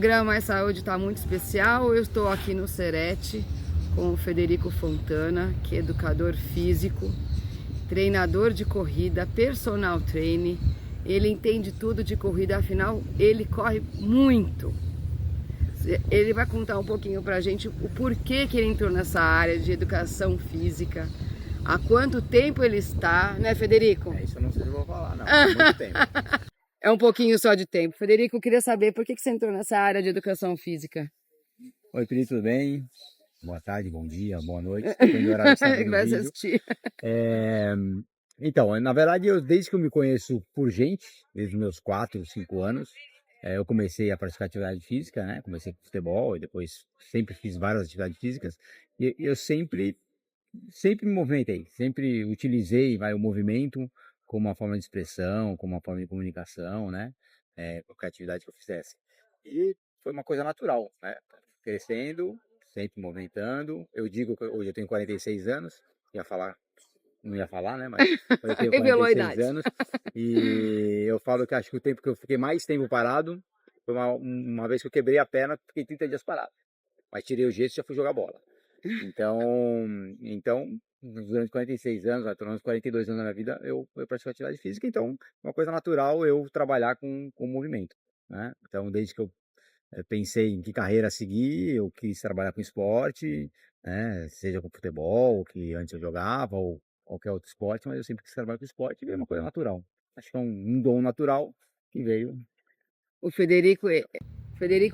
programa Mais Saúde está muito especial. Eu estou aqui no Serete com o Federico Fontana, que é educador físico, treinador de corrida, personal trainer. Ele entende tudo de corrida, afinal ele corre muito. Ele vai contar um pouquinho pra gente o porquê que ele entrou nessa área de educação física, há quanto tempo ele está, né, Federico? Isso eu não sei se eu vou falar, não. Há muito tempo. É um pouquinho só de tempo. Federico, eu queria saber por que você entrou nessa área de educação física? Oi, Pri, tudo bem? Boa tarde, bom dia, boa noite. Depende do horário que você está vendo o vídeo. Então, na verdade, desde que eu me conheço por gente, desde os meus 4, 5 anos, eu comecei a praticar atividade física, né? Comecei com futebol e depois sempre fiz várias atividades físicas. E eu sempre me movimentei, sempre utilizei o movimento como uma forma de expressão, como uma forma de comunicação, né? Qualquer atividade que eu fizesse. E foi uma coisa natural, né? Crescendo, sempre movimentando. Eu digo que hoje eu tenho 46 anos, não ia falar, né? Mas eu tenho 46 anos e eu falo que acho que o tempo que eu fiquei mais tempo parado foi uma vez que eu quebrei a perna, fiquei 30 dias parado. Mas tirei o gesso e já fui jogar bola. Então, durante 46 anos, estou nos 42 anos da minha vida, eu pratico atividade física, então é uma coisa natural eu trabalhar com movimento, né? Então, desde que eu pensei em que carreira seguir, eu quis trabalhar com esporte, né? Seja com futebol, que antes eu jogava, ou qualquer outro esporte, mas eu sempre quis trabalhar com esporte e é uma coisa natural. Acho que é um dom natural que veio. O Federico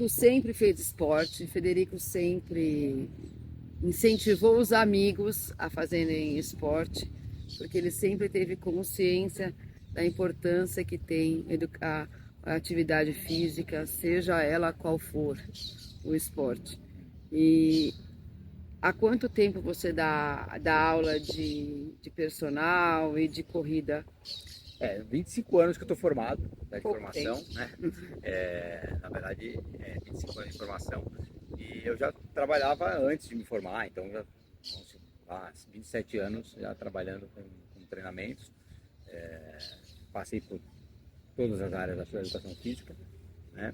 sempre fez esporte, Federico sempre incentivou os amigos a fazerem esporte, porque ele sempre teve consciência da importância que tem educar a atividade física, seja ela qual for o esporte. E há quanto tempo você dá aula de personal e de corrida? 25 anos que eu estou formado, né, de Pouco formação, tempo. né? Na verdade, 25 anos de formação. E eu já trabalhava antes de me formar, então já há 27 anos já trabalhando com treinamentos. Passei por todas as áreas da sua educação física, né?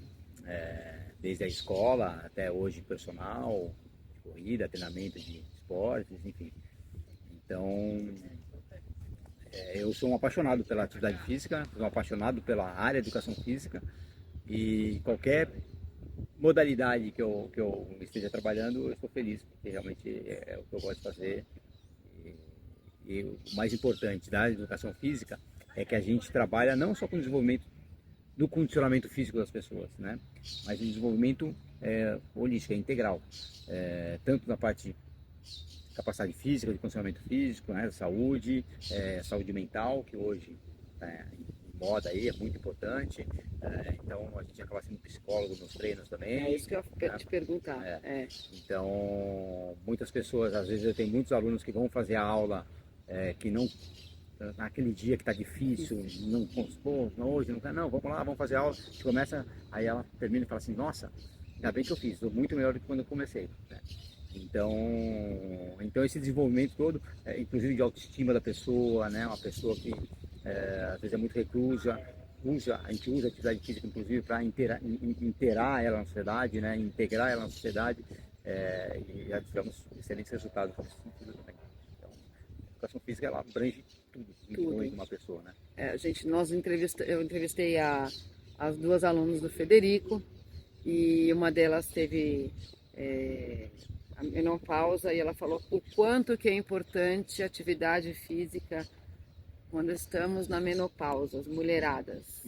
Desde a escola até hoje personal, de corrida, treinamento de esportes, enfim. Então, eu sou um apaixonado pela atividade física, sou um apaixonado pela área de educação física e qualquer modalidade que eu esteja trabalhando, eu estou feliz, porque realmente é o que eu gosto de fazer. E o mais importante da educação física é que a gente trabalha não só com o desenvolvimento do condicionamento físico das pessoas, né? Mas o desenvolvimento holístico, integral, tanto na parte de capacidade física, de condicionamento físico, né? Saúde, saúde mental, que hoje em moda aí é muito importante. Então a gente acaba sendo psicólogo nos treinos também. É isso que eu ia te perguntar. Então muitas pessoas, às vezes eu tenho muitos alunos que vão fazer a aula que não naquele dia que está difícil, não, pô, hoje não quer, não, vamos lá, vamos fazer aula. A gente começa, aí ela termina e fala assim, nossa, ainda bem que eu fiz, estou muito melhor do que quando eu comecei, né? Então esse desenvolvimento todo, inclusive de autoestima da pessoa, né? Uma pessoa que às vezes é muito reclusa, a gente usa a atividade física inclusive para inteirar ela na sociedade, né? Integrar ela na sociedade, e já tivemos excelentes resultados nesse sentido também. Então, a educação física ela abrange tudo de uma pessoa, né? Eu entrevistei as duas alunas do Federico e uma delas teve a menopausa e ela falou o quanto que é importante a atividade física quando estamos na menopausa, as mulheradas,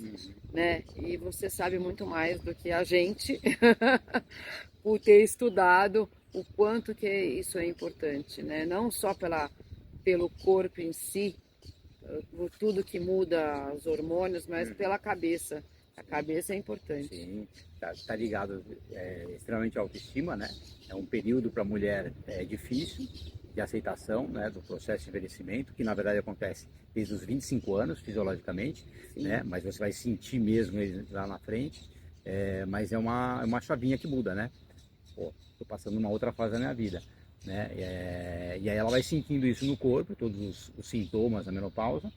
né? E você sabe muito mais do que a gente por ter estudado o quanto que isso é importante, né? Não só pelo corpo em si, por tudo que muda os hormônios, mas pela cabeça. A cabeça é importante. Sim, tá ligado extremamente à autoestima, né? É um período para a mulher difícil de aceitação, né, do processo de envelhecimento, que na verdade acontece desde os 25 anos, fisiologicamente, né? Mas você vai sentir mesmo ele lá na frente. Mas é uma chavinha que muda, né? Pô, tô passando uma outra fase da minha vida, né? E aí ela vai sentindo isso no corpo, todos os sintomas da menopausa.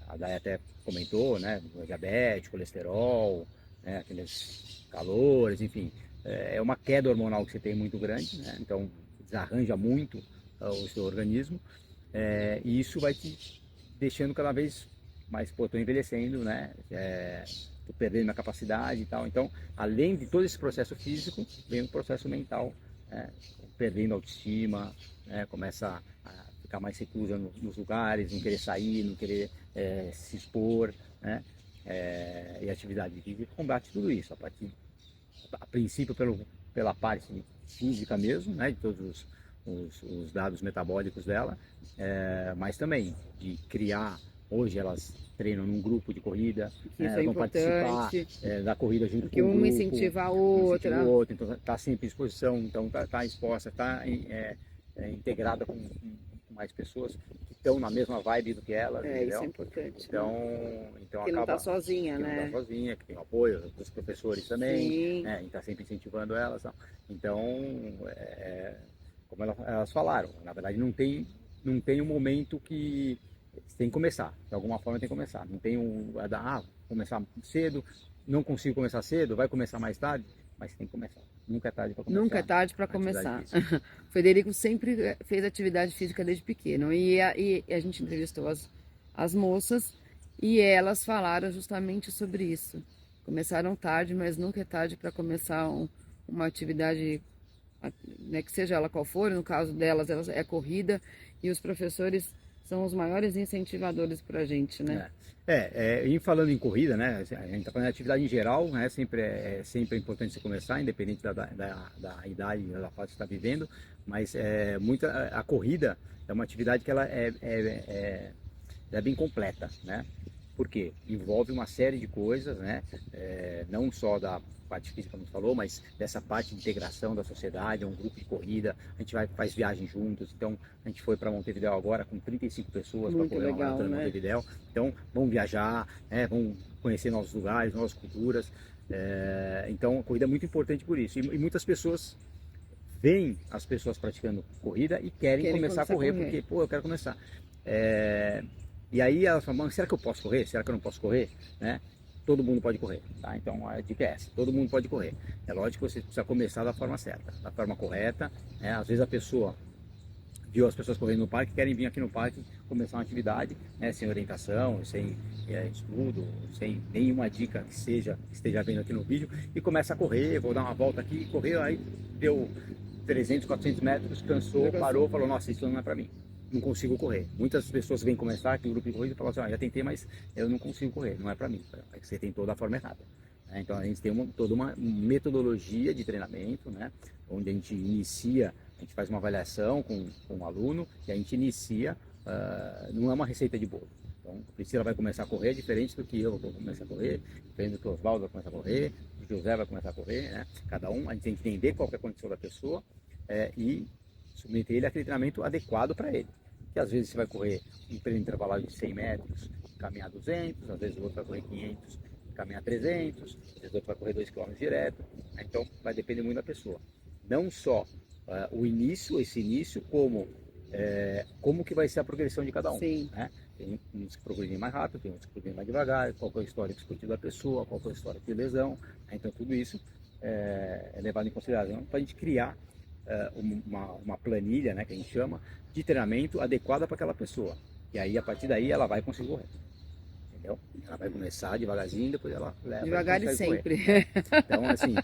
A Day até comentou, né? Diabetes, colesterol, né, aqueles calores, enfim, é uma queda hormonal que você tem muito grande, né? Então desarranja muito o seu organismo, e isso vai te deixando cada vez mais, pô, tô envelhecendo, né? Tô perdendo minha capacidade e tal. Então, além de todo esse processo físico, vem o processo mental, né? Perdendo autoestima, né? Começa a ficar mais reclusa nos lugares, não querer sair, não querer se expor, né? E a atividade física combate tudo isso, a princípio pela parte física mesmo, né? De todos os dados metabólicos dela, mas também de criar. Hoje elas treinam num grupo de corrida, Que isso é elas vão participar importante, da corrida junto porque com o uma grupo, incentiva a um incentiva o outra. outro, então está sempre à exposição, então está exposta, está integrada com mais pessoas que estão na mesma vibe do que elas, Isso é entendeu? importante, né? Então Que não tá acaba sozinha, que não está né? sozinha, que tem o apoio dos professores também, Sim, né? E está sempre incentivando elas. Então, como elas falaram, na verdade não tem um momento que você tem que começar, de alguma forma tem que começar. Não tem começar cedo, não consigo começar cedo, vai começar mais tarde, mas tem que começar. Nunca é tarde para nunca é começar tarde para a atividade começar. física. O Federico sempre fez atividade física desde pequeno e a gente entrevistou as moças e elas falaram justamente sobre isso. Começaram tarde, mas nunca é tarde para começar uma atividade, né, que seja ela qual for. No caso delas, é corrida e os professores são os maiores incentivadores para a gente, né? E falando em corrida, né? A gente está falando de atividade em geral, né? Sempre é importante você começar, independente da idade, da fase que você está vivendo, mas a corrida é uma atividade que ela é bem completa, né? Porque envolve uma série de coisas, né? Não só da parte física, como você falou, mas dessa parte de integração da sociedade, é um grupo de corrida, a gente faz viagem juntos, então a gente foi para Montevidéu agora com 35 pessoas para Muito correr uma legal, maratona em né? Montevidéu, então vamos viajar, né? Vamos conhecer novos lugares, novas culturas, então a corrida é muito importante por isso, e muitas pessoas veem as pessoas praticando corrida e querem Querem começar a começar a correr, correr. porque, pô, eu quero começar. E aí elas falam, será que eu posso correr? Será que eu não posso correr? Né? Todo mundo pode correr, tá? Então a dica é essa, todo mundo pode correr. É lógico que você precisa começar da forma certa, da forma correta, né? Às vezes a pessoa viu as pessoas correndo no parque, querem vir aqui no parque começar uma atividade, né? Sem orientação, sem estudo, sem nenhuma dica que esteja vendo aqui no vídeo, e começa a correr, vou dar uma volta aqui, correu, aí deu 300, 400 metros, cansou, parou, falou, nossa, isso não é para mim, não consigo correr. Muitas pessoas vêm começar aqui no grupo de corrida e falam assim, já tentei, mas eu não consigo correr, não é para mim. Você tentou da forma errada. Então a gente tem toda uma metodologia de treinamento, né? Onde a gente inicia, a gente faz uma avaliação com o aluno e a gente inicia, não é uma receita de bolo. Então a Priscila vai começar a correr diferente do que eu vou começar a correr, diferente do que o Oswaldo vai começar a correr, do que o José vai começar a correr, né? Cada um, a gente tem que entender qual é a condição da pessoa, e submeter ele àquele treinamento adequado para ele. Que às vezes você vai correr um treino intervalado de 100 metros, caminhar 200, às vezes o outro vai correr 500, caminhar 300, às vezes o outro vai correr 2 km direto. Então vai depender muito da pessoa. Não só esse início, como que vai ser a progressão de cada um. Sim. Né? Tem uns que progredem mais rápido, tem uns que progredem mais devagar, qual é o histórico esportivo da pessoa, qual é o histórico de lesão. Então tudo isso é levado em consideração para a gente criar uma planilha, né, que a gente chama, de treinamento adequada para aquela pessoa. E aí, a partir daí, ela vai conseguir correr. Entendeu? Ela vai começar devagarzinho, depois ela leva Devagar e e consegue sempre. correr. Então, assim,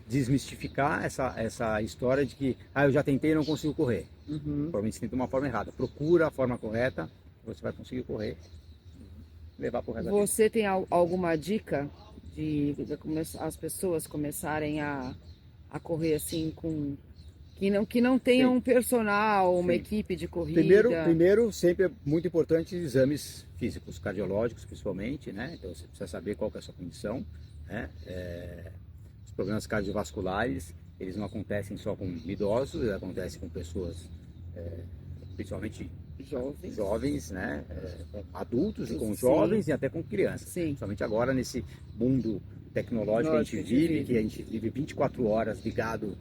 desmistificar essa história de que, eu já tentei e não consigo correr. Uhum. Provavelmente você tenta uma forma errada. Procura a forma correta, você vai conseguir correr e levar para o resto da vida. Você tem alguma dica de as pessoas começarem a correr assim que não tenha Sim. um personal, uma Sim. equipe de corrida? Primeiro, sempre é muito importante exames físicos, cardiológicos principalmente, né? Então você precisa saber qual que é a sua condição, né? Os problemas cardiovasculares, eles não acontecem só com idosos, eles acontecem com pessoas, principalmente jovens, né? Com adultos e com jovens e até com crianças. Sim. Principalmente agora nesse mundo tecnológico que a gente vive, que a gente vive 24 horas ligado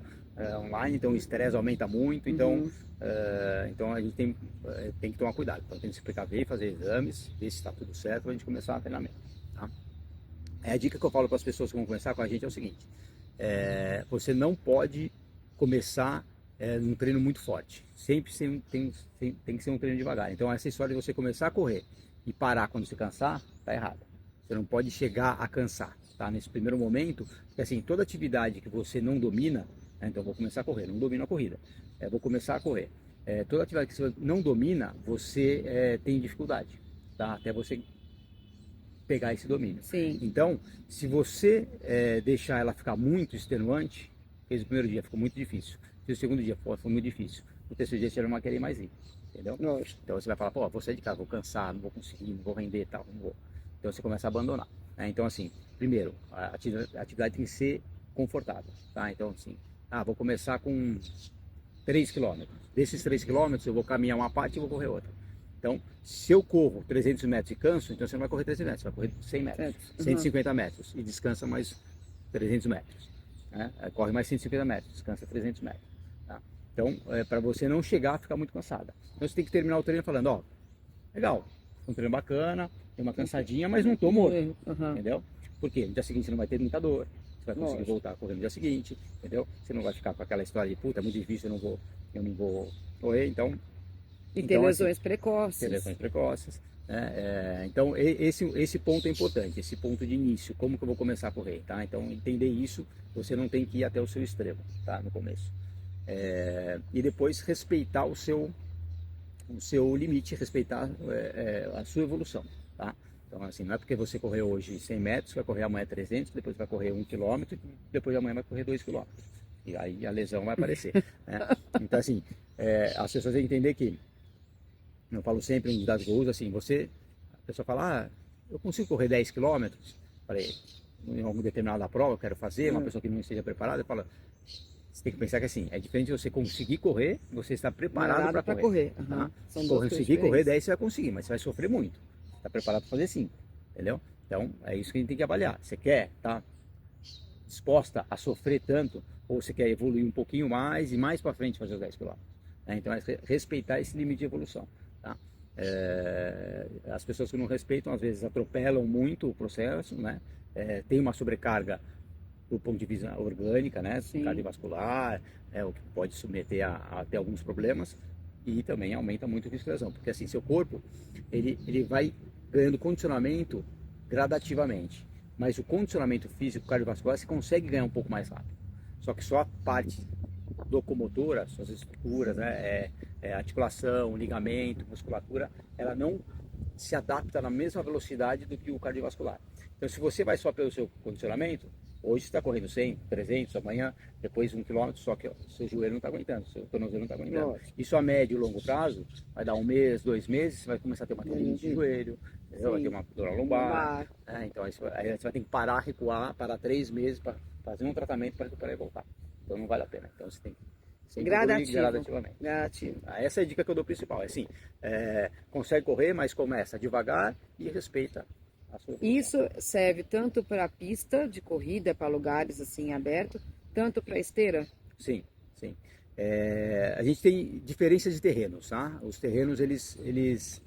online, então o estresse aumenta muito, então, então a gente tem que tomar cuidado. Então tem que se precaver, fazer exames, ver se está tudo certo para a gente começar o treinamento. Tá? A dica que eu falo para as pessoas que vão começar com a gente é o seguinte: você não pode começar num treino muito forte. Sempre tem que ser um treino devagar. Então essa história de você começar a correr e parar quando se cansar, tá errada. Você não pode chegar a cansar, tá? Nesse primeiro momento, porque assim, toda atividade que você não domina, então vou começar a correr, não domino a corrida, vou começar a correr. Toda atividade que você não domina, você tem dificuldade, tá? Até você pegar esse domínio. Sim. Então, se você deixar ela ficar muito extenuante, fez o primeiro dia, ficou muito difícil. Fez o segundo dia, foi muito difícil. O terceiro dia você não vai querer mais ir, entendeu? Lógico. Então você vai falar, pô, vou sair de casa, vou cansar, não vou conseguir, não vou render e tal, não vou. Então você começa a abandonar, né? Então assim, primeiro, a atividade tem que ser confortável, tá? Então assim, vou começar com 3 quilômetros. Desses 3 quilômetros eu vou caminhar uma parte e vou correr outra. Então, se eu corro 300 metros e canso, então você não vai correr 300 metros, você vai correr 100 metros, 150 metros e descansa mais 300 metros. Né? Corre mais 150 metros, descansa 300 metros. Tá? Então, para você não chegar a ficar muito cansada. Então, você tem que terminar o treino falando, ó, legal, um treino bacana, tem uma cansadinha, mas não tô morto, entendeu? Porque no dia seguinte você não vai ter muita dor, você vai conseguir voltar a correr no dia seguinte, entendeu? Você não vai ficar com aquela história de, puta, é muito difícil, eu não vou correr, então... E ter lesões precoces. Ter lesões precoces. Né? Então, esse ponto é importante, esse ponto de início, como que eu vou começar a correr, tá? Então, entender isso, você não tem que ir até o seu extremo, tá? No começo. E depois respeitar o seu limite, respeitar a sua evolução, tá? Então, assim, não é porque você correu hoje 100 metros, vai correr amanhã 300, depois vai correr 1 quilômetro, depois de amanhã vai correr 2 quilômetros. E aí a lesão vai aparecer, né? Então, assim, as pessoas têm que entender que, eu falo sempre um das gols, assim, a pessoa fala, eu consigo correr 10 quilômetros, falei, em alguma determinada prova eu quero fazer, uma pessoa que não esteja preparada, fala, você tem que pensar que assim, é diferente de você conseguir correr, você está preparado para correr. Tá? Se conseguir correr 10 você vai conseguir, mas você vai sofrer muito. Você está preparado para fazer 5, entendeu? Então, é isso que a gente tem que avaliar. Você quer estar disposta a sofrer tanto, ou você quer evoluir um pouquinho mais e mais para frente fazer os 10 quilômetros? Então, é respeitar esse limite de evolução. Tá? As pessoas que não respeitam, às vezes, atropelam muito o processo, né? Tem uma sobrecarga do ponto de vista orgânica, né? Cardiovascular, o que pode submeter a até alguns problemas, e também aumenta muito o risco de lesão, porque assim, seu corpo, ele vai ganhando condicionamento gradativamente, mas o condicionamento físico cardiovascular você consegue ganhar um pouco mais rápido, só que só a parte locomotora, suas estruturas, né? Articulação, ligamento, musculatura, ela não se adapta na mesma velocidade do que o cardiovascular. Então, se você vai só pelo seu condicionamento, hoje você está correndo 100, 300, amanhã, depois 1 quilômetro, só que o seu joelho não está aguentando, seu tornozelo não está aguentando. Nossa. Isso a médio e longo prazo, vai dar 1 mês, 2 meses, você vai começar a ter uma tendinite de joelho, vai ter uma dor lombar. Então, aí você vai ter que parar, recuar, parar 3 meses para fazer um tratamento para recuperar e voltar. Então, não vale a pena. Então, você tem que gradativamente. Essa é a dica que eu dou principal. É assim, consegue correr, mas começa devagar e respeita a sua evolução. Isso serve tanto para a pista de corrida, para lugares assim abertos, tanto para esteira? Sim, sim. A gente tem diferenças de terrenos, tá? Os terrenos, eles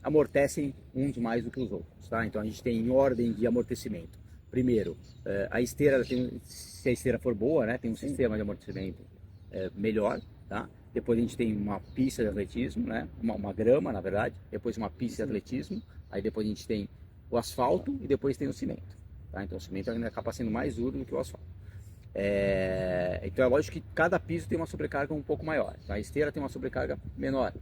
amortecem uns mais do que os outros, tá? Então a gente tem em ordem de amortecimento. Primeiro, a esteira, se a esteira for boa, né, tem um sistema de amortecimento melhor, tá? Depois a gente tem uma pista de atletismo, né, uma grama, na verdade, depois uma pista de atletismo, aí depois a gente tem o asfalto e depois tem o cimento, tá? Então o cimento ainda acaba sendo mais duro do que o asfalto. Então é lógico que cada piso tem uma sobrecarga um pouco maior, tá? A esteira tem uma sobrecarga menor,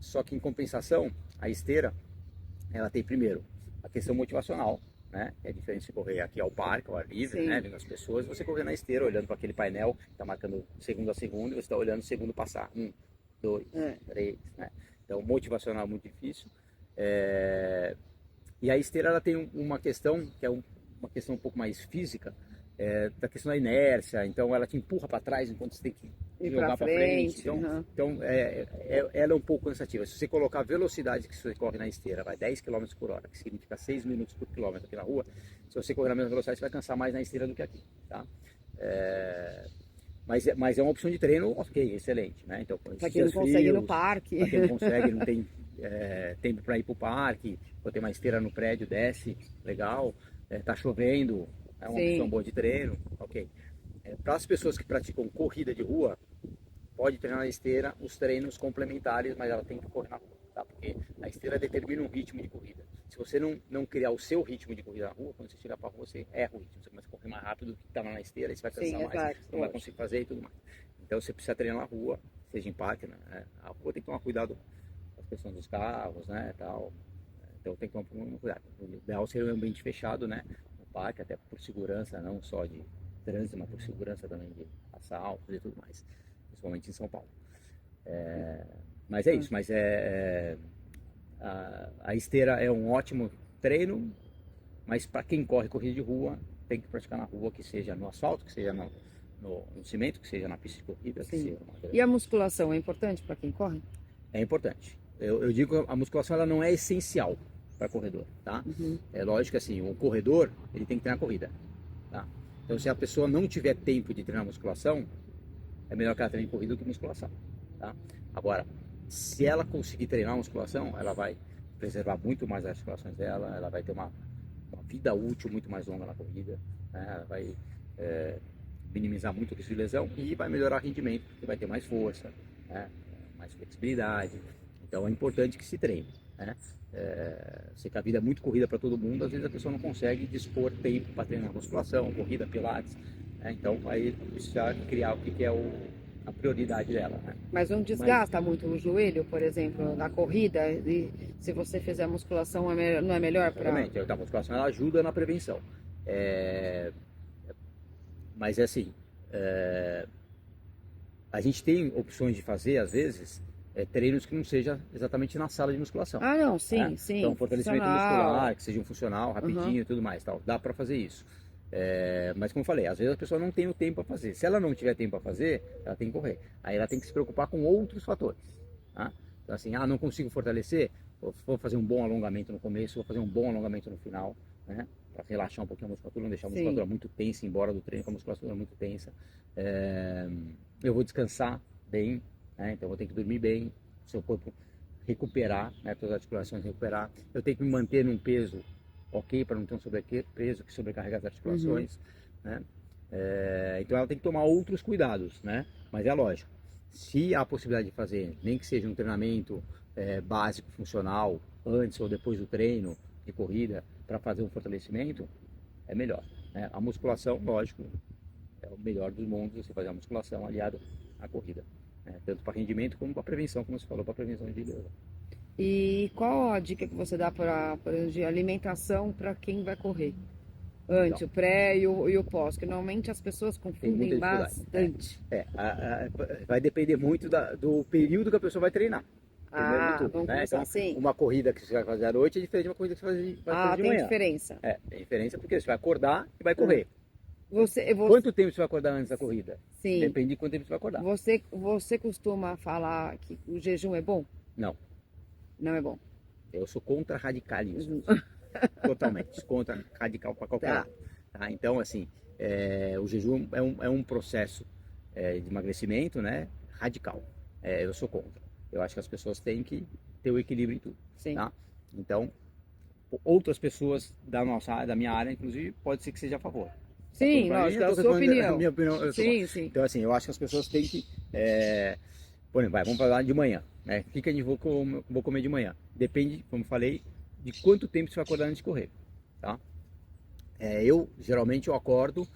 só que em compensação, a esteira, ela tem primeiro a questão motivacional, né? É diferente de correr aqui ao parque, ao ar livre, né? Vendo as pessoas, você correr na esteira, olhando para aquele painel que está marcando segundo a segundo, e você está olhando o segundo passar. 1, 2, 3, né? Então, motivacional é muito difícil. E a esteira, ela tem uma questão, que é uma questão um pouco mais física, da questão da inércia, então ela te empurra para trás enquanto você tem que jogar para frente. Então ela é um pouco cansativa. Se você colocar a velocidade que você corre na esteira, vai 10 km por hora, que significa 6 minutos por quilômetro aqui na rua, se você correr na mesma velocidade, você vai cansar mais na esteira do que aqui, tá? Mas é uma opção de treino, ok, excelente, né? Então, para quem não consegue ir no parque. Para quem não consegue, não tem tempo para ir para o parque, ou tem uma esteira no prédio, desce, legal, tá chovendo, é uma opção Sim. boa de treino, ok. Para as pessoas que praticam corrida de rua, pode treinar na esteira os treinos complementares, mas ela tem que correr na rua, tá? Porque a esteira determina um ritmo de corrida. Se você não criar o seu ritmo de corrida na rua, quando você chegar para a rua, você erra o ritmo, você começa a correr mais rápido do que estava na esteira, aí você vai cansar Sim, mais, exato, não vai conseguir fazer e tudo mais. Então você precisa treinar na rua, seja em parque, né? A rua tem que tomar cuidado com as questões dos carros, né, tal. Então tem que tomar um cuidado. O ideal seria um ambiente fechado, né, no parque, até por segurança, não só de trânsito, mas por segurança também de assaltos e tudo mais, principalmente em São Paulo. Mas é isso, a esteira é um ótimo treino, mas para quem corre corrida de rua, tem que praticar na rua, que seja no asfalto, que seja no cimento, que seja na pista de corrida, que sim. seja E a musculação é importante para quem corre? é importante. Eu digo que a musculação ela não é essencial para corredor, tá? Uhum. É lógico que assim, o corredor, ele tem que treinar corrida, tá? Então se a pessoa não tiver tempo de treinar musculação, é melhor que ela treine corrida do que musculação, tá? Agora, se ela conseguir treinar musculação, ela vai preservar muito mais as articulações dela, ela vai ter uma vida útil muito mais longa na corrida, né? Ela vai minimizar muito o risco de lesão e vai melhorar o rendimento, porque vai ter mais força, né? Mais flexibilidade. Então é importante que se treine, né? Sei que a vida é muito corrida para todo mundo, às vezes a pessoa não consegue dispor tempo para treinar musculação, corrida, pilates, né? Então vai precisar criar o que é a prioridade dela, né? Mas não desgasta muito o joelho, por exemplo, na corrida? E se você fizer musculação, não é melhor para... Exatamente, a musculação ela ajuda na prevenção. Mas é assim, a gente tem opções de fazer, às vezes, treinos que não seja exatamente na sala de musculação. Ah, não, sim, Né? sim. Então, fortalecimento Funcional. muscular, que seja um funcional, rapidinho e tudo mais, tal. Dá para fazer isso. Mas como eu falei, às vezes a pessoa não tem o tempo para fazer. Se ela não tiver tempo para fazer, ela tem que correr. Aí ela tem que se preocupar com outros fatores. Tá? Então assim, não consigo fortalecer, vou fazer um bom alongamento no começo, vou fazer um bom alongamento no final, né? Para relaxar um pouquinho a musculatura, não deixar a musculatura muito tensa, embora do treino com a musculatura muito tensa. Eu vou descansar bem, né? Então eu vou ter que dormir bem, seu corpo recuperar, né? Todas as articulações recuperar. Eu tenho que me manter num peso ok, para não ter um sobrepeso que sobrecarrega as articulações, né? Então ela tem que tomar outros cuidados, né? Mas é lógico, se há a possibilidade de fazer, nem que seja um treinamento básico, funcional, antes ou depois do treino de corrida, para fazer um fortalecimento, é melhor, né? A musculação, lógico, é o melhor dos mundos, você fazer a musculação aliado à corrida, né? Tanto para rendimento como para prevenção, como você falou, para prevenção de lesão. E qual a dica que você dá para de alimentação para quem vai correr? Antes, Então, o pré e o pós, que normalmente as pessoas tem muita confundem dificuldade. bastante. Vai depender muito do período que a pessoa vai treinar. Primeiro de tudo, Vamos né? começar Então, assim? uma corrida que você vai fazer à noite é diferente de uma corrida que você vai fazer de Tem manhã. diferença. Tem diferença porque você vai acordar e vai correr. Você, Quanto tempo você vai acordar antes da corrida? sim. Depende de quanto tempo você vai acordar. Você costuma falar que o jejum é bom? Não, Não é bom. eu sou contra radicalismo. Totalmente. Contra radical para qualquer lado. Tá? Então, assim, o jejum é um processo de emagrecimento, né? Radical. Eu sou contra. Eu acho que as pessoas têm que ter o equilíbrio em tudo. Sim. Tá? Então, outras pessoas da minha área, inclusive, pode ser que seja a favor. Sim, lógico, é a sua opinião. A minha opinião. Sim, sim. Então, assim, eu acho que as pessoas têm que... Por exemplo, vamos falar de manhã, né? O que a gente vou comer de manhã? Depende, como falei, de quanto tempo você vai acordar antes de correr, tá? Geralmente eu acordo,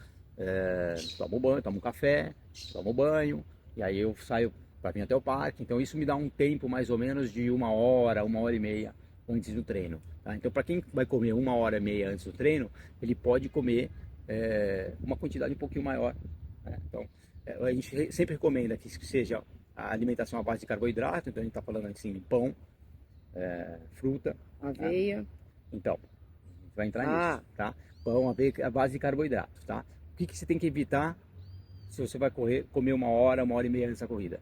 tomo banho, tomo café, tomo banho, e aí eu saio para vir até o parque. Então isso me dá um tempo mais ou menos de 1 hora e meia antes do treino, tá? Então para quem vai comer 1 hora e meia antes do treino, ele pode comer uma quantidade um pouquinho maior, né? Então a gente sempre recomenda que seja a alimentação à base de carboidrato. Então a gente está falando assim, pão, fruta, aveia, né? Então a gente vai entrar nisso, tá? Pão, aveia, a base de carboidrato, tá? O que você tem que evitar se você vai comer 1 hora e meia antes da corrida?